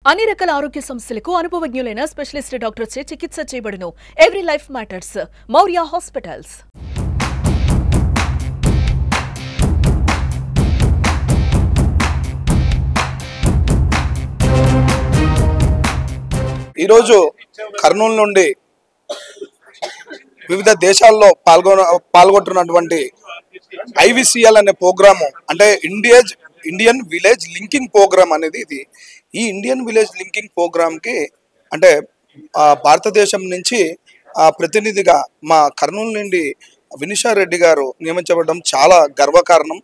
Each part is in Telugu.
అన్ని రకాల ఆరోగ్య సమస్యలకు అనుభవజ్ఞులైన స్పెషలిస్ట్ డాక్టర్స్ చే చికిత్స చేయబడును. Every life matters. Maurya hospitals. ఈరోజు కర్నూలు నుండి వివిధ దేశాల్లో పాల్గొంటున్నటువంటి ఐవిసిఎల్ అనే ప్రోగ్రాము, అంటే ఇండియన్ విలేజ్ లింకింగ్ ప్రోగ్రామ్ అనేది ఇది. ఈ ఇండియన్ విలేజ్ లింకింగ్ ప్రోగ్రామ్కి అంటే భారతదేశం నుంచి ప్రతినిధిగా మా కర్నూలు నుండి వినిషా రెడ్డి గారు నియమించబడడం చాలా గర్వకారణం.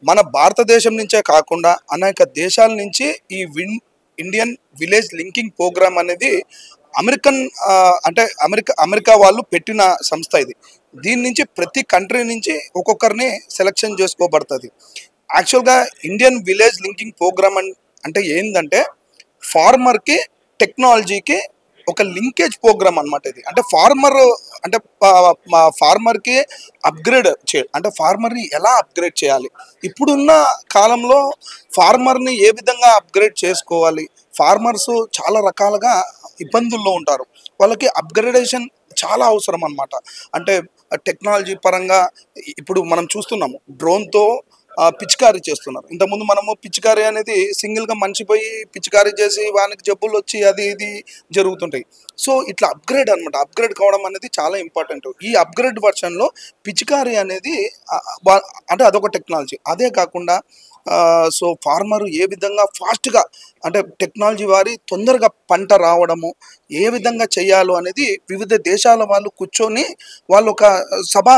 మన భారతదేశం నుంచే కాకుండా అనేక దేశాల నుంచి ఈ ఇండియన్ విలేజ్ లింకింగ్ ప్రోగ్రామ్ అనేది అమెరికా వాళ్ళు పెట్టిన సంస్థ ఇది. దీని నుంచి ప్రతి కంట్రీ నుంచి ఒక్కొక్కరిని సెలెక్షన్ చేసుకోబడుతుంది. యాక్చువల్గా ఇండియన్ విలేజ్ లింకింగ్ ప్రోగ్రామ్ అంటే ఏంటంటే ఫార్మర్కి టెక్నాలజీకి ఒక లింకేజ్ ప్రోగ్రామ్ అనమాట ఇది. అంటే ఫార్మర్కి అప్గ్రేడ్ అంటే ఫార్మర్ని ఎలా అప్గ్రేడ్ చేయాలి, ఇప్పుడున్న కాలంలో ఫార్మర్ని ఏ విధంగా అప్గ్రేడ్ చేసుకోవాలి, ఫార్మర్స్ చాలా రకాలుగా ఇబ్బందుల్లో ఉంటారు, వాళ్ళకి అప్గ్రేడేషన్ చాలా అవసరం అన్నమాట. అంటే టెక్నాలజీ పరంగా ఇప్పుడు మనం చూస్తున్నాము, డ్రోన్తో పిచికారీ చేస్తున్నారు. ఇంతకుముందు మనము పిచికారీ అనేది సింగిల్గా మనిషిపోయి పిచికారీ చేసి వానికి జబ్బులు వచ్చి అది ఇది జరుగుతుంటాయి. సో ఇట్లా అప్గ్రేడ్ కావడం అనేది చాలా ఇంపార్టెంట్. ఈ అప్గ్రేడ్ వర్షన్లో పిచికారీ అనేది అంటే అదొక టెక్నాలజీ. అదే కాకుండా సో ఫార్మరు ఏ విధంగా ఫాస్ట్గా అంటే టెక్నాలజీ వారి తొందరగా పంట రావడము ఏ విధంగా చేయాలో అనేది వివిధ దేశాల వాళ్ళు కూర్చొని వాళ్ళు ఒక సభ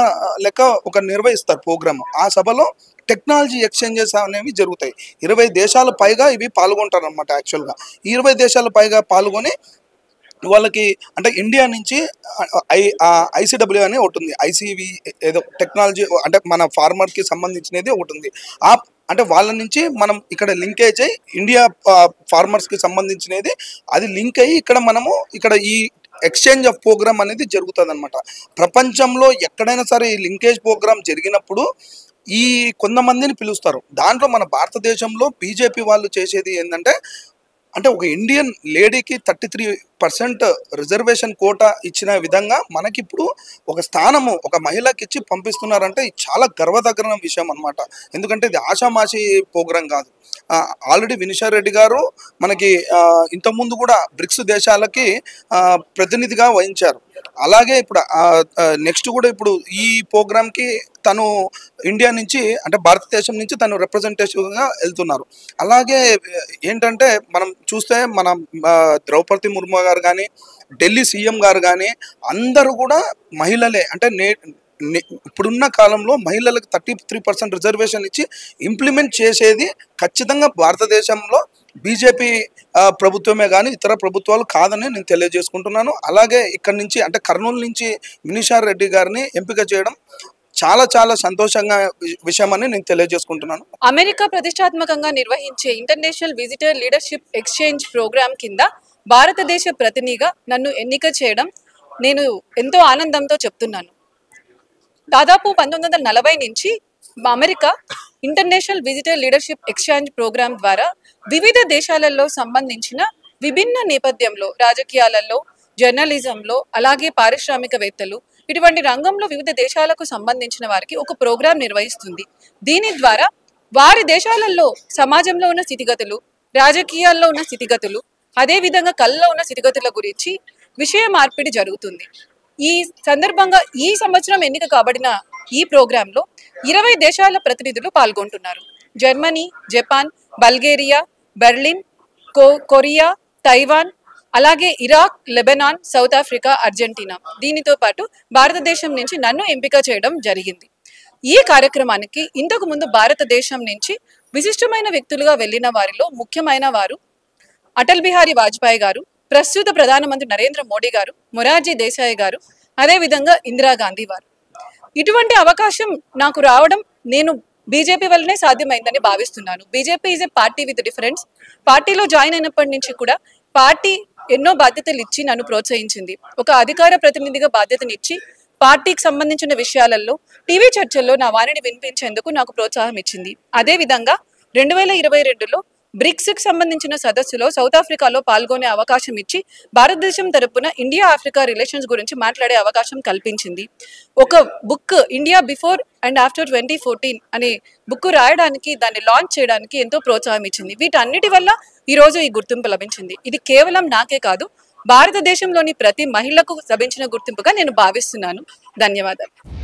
లెక్క ఒక నిర్వహిస్తారు ప్రోగ్రాము. ఆ సభలో టెక్నాలజీ ఎక్స్చేంజెస్ అనేవి జరుగుతాయి. 20 దేశాల పైగా ఇవి పాల్గొంటారు అనమాట. యాక్చువల్గా 20 దేశాల పైగా పాల్గొని వాళ్ళకి అంటే ఇండియా నుంచి ఐసిడబ్ల్యూ అని ఒకటి ఉంది, ఐసివి ఏదో టెక్నాలజీ అంటే మన ఫార్మర్కి సంబంధించినది ఒకటి ఉంది. అంటే వాళ్ళ నుంచి మనం ఇక్కడ లింకేజ్ అయ్యి ఇండియా ఫార్మర్స్కి సంబంధించినది అది లింక్ అయ్యి ఇక్కడ ఈ ఎక్స్చేంజ్ ఆఫ్ ప్రోగ్రామ్ అనేది జరుగుతుంది అనమాట. ప్రపంచంలో ఎక్కడైనా సరే ఈ లింకేజ్ ప్రోగ్రామ్ జరిగినప్పుడు ఈ కొంతమందిని పిలుస్తారు. దాంట్లో మన భారతదేశంలో బీజేపీ వాళ్ళు చేసేది ఏంటంటే అంటే ఒక ఇండియన్ లేడీకి 33% రిజర్వేషన్ కోటా ఇచ్చిన విధంగా మనకిప్పుడు ఒక స్థానము ఒక మహిళకి ఇచ్చి పంపిస్తున్నారంటే ఇది చాలా గర్వదగ్గర విషయం అనమాట. ఎందుకంటే ఇది ఆషామాషి ప్రోగ్రాం కాదు. ఆల్రెడీ వినిషా రెడ్డి గారు మనకి ఇంతకుముందు కూడా బ్రిక్స్ దేశాలకి ప్రతినిధిగా వహించారు. అలాగే ఇప్పుడు నెక్స్ట్ కూడా ఇప్పుడు ఈ ప్రోగ్రామ్కి తను ఇండియా నుంచి అంటే భారతదేశం నుంచి తను రిప్రజెంటేటివ్గా వెళ్తున్నారు. అలాగే ఏంటంటే మనం చూస్తే మన ద్రౌపది ముర్ము గారు కానీ ఢిల్లీ సీఎం గారు కానీ అందరూ కూడా మహిళలే. అంటే ఇప్పుడున్న కాలంలో మహిళలకు 33% రిజర్వేషన్ ఇచ్చి ఇంప్లిమెంట్ చేసేది ఖచ్చితంగా భారతదేశంలో బీజేపీ ప్రభుత్వమే కానీ ఇతర ప్రభుత్వాలు కాదని నేను తెలియజేసుకుంటున్నాను. అలాగే ఇక్కడ నుంచి అంటే కర్నూలు నుంచి వినిషా రెడ్డి గారిని ఎంపిక చేయడం చాలా చాలా సంతోషంగా విషయమని నేను తెలియజేసుకుంటున్నాను. అమెరికా ప్రతిష్టాత్మకంగా నిర్వహించే international visitor leadership exchange programme కింద భారతదేశ ప్రతినిధిగా నన్ను ఎన్నిక చేయడం నేను ఎంతో ఆనందంతో చెప్తున్నాను. దాదాపు 1940 నుంచి America international visitor leadership exchange programme ద్వారా వివిధ దేశాలలో సంబంధించిన విభిన్న నేపథ్యంలో రాజకీయాలలో, జర్నలిజంలో, అలాగే పారిశ్రామికవేత్తలు ఇటువంటి రంగంలో వివిధ దేశాలకు సంబంధించిన వారికి ఒక ప్రోగ్రాం నిర్వహిస్తుంది. దీని ద్వారా వారి దేశాలలో సమాజంలో ఉన్న స్థితిగతులు, రాజకీయాల్లో ఉన్న స్థితిగతులు, అదేవిధంగా కళలో ఉన్న స్థితిగతుల గురించి విషయ మార్పిడి జరుగుతుంది. ఈ సందర్భంగా ఈ సంవత్సరం ఎన్నిక కాబడిన ఈ ప్రోగ్రాంలో 20 దేశాల ప్రతినిధులు పాల్గొంటున్నారు. Germany, Japan, Bulgaria, Berlin, Korea, Taiwan, అలాగే Iraq, Lebanon, South Africa, Argentina, దీనితో పాటు భారతదేశం నుంచి నన్ను ఎంపిక చేయడం జరిగింది. ఈ కార్యక్రమానికి ఇంతకు ముందు భారతదేశం నుంచి విశిష్టమైన వ్యక్తులుగా వెళ్లిన వారిలో ముఖ్యమైన వారు అటల్ బిహారీ వాజ్పేయి గారు, ప్రస్తుత ప్రధానమంత్రి నరేంద్ర మోడీ గారు, మొరార్జీ దేశాయ్ గారు, అదేవిధంగా ఇందిరాగాంధీ వారు. ఇటువంటి అవకాశం నాకు రావడం నేను బీజేపీ వల్లనే సాధ్యమైందని భావిస్తున్నాను. BJP is a party with difference. పార్టీలో జాయిన్ అయినప్పటి నుంచి కూడా పార్టీ ఎన్నో బాధ్యతలు ఇచ్చి నన్ను ప్రోత్సహించింది. ఒక అధికార ప్రతినిధిగా బాధ్యతనిచ్చి పార్టీకి సంబంధించిన విషయాలలో టీవీ చర్చల్లో నా వాణిని వినిపించేందుకు నాకు ప్రోత్సాహం ఇచ్చింది. అదేవిధంగా 2022లో బ్రిక్స్కి సంబంధించిన సదస్సులో సౌత్ ఆఫ్రికాలో పాల్గొనే అవకాశం ఇచ్చి భారతదేశం తరపున ఇండియా ఆఫ్రికా రిలేషన్స్ గురించి మాట్లాడే అవకాశం కల్పించింది. ఒక book India before and after 2014 అనే బుక్ రాయడానికి, దాన్ని లాంచ్ చేయడానికి ఎంతో ప్రోత్సాహం ఇచ్చింది. వీటన్నిటి వల్ల ఈరోజు ఈ గుర్తింపు లభించింది. ఇది కేవలం నాకే కాదు, భారతదేశంలోని ప్రతి మహిళకు లభించిన గుర్తింపుగా నేను భావిస్తున్నాను. ధన్యవాదాలు.